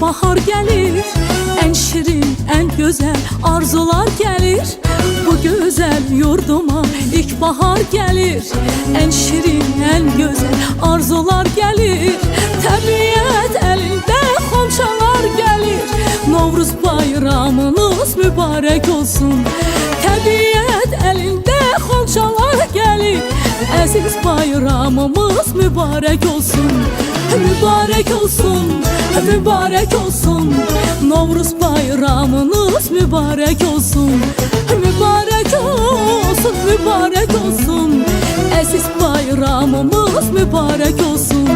bahar gelir, en şirin, en güzel arzular gelir. Bu güzel yurduma ilkbahar gelir, en şirin, en güzel arzular gelir. Təbiət elinde xonçalar gelir, Novruz bayramınız mübarek olsun. Təbiət elinde xonçalar gelir, aziz bayramımız mübarek olsun. Mübarek olsun, mübarek olsun, Novruz bayramınız mübarek olsun. Mübarek olsun, mübarek olsun, aziz bayramımız mübarek olsun.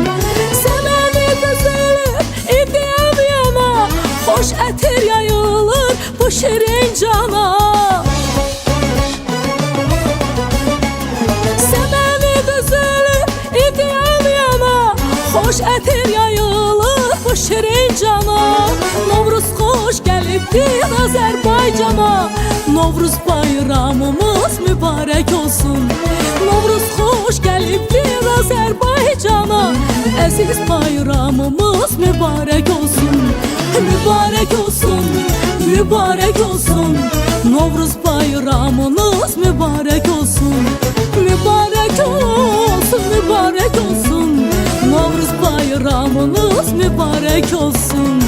Səməni düzülür, idiyəm yana, hoş ətir yayılır bu şirin cana. Səməni düzülür, idiyəm yana, hoş ətir yayılır bu şirin cana. Novruz xoş gəlibdir Azərbaycana, Novruz bayramımız mübarek olsun. Novruz xoş gəlibdir Azərbaycana, aziz bayramımız mübarek olsun. Mübarek olsun, mübarek olsun, Novruz bayramınız mübarek olsun. Mübarek olsun, mübarek olsun, Novruz bayramınız mübarek olsun.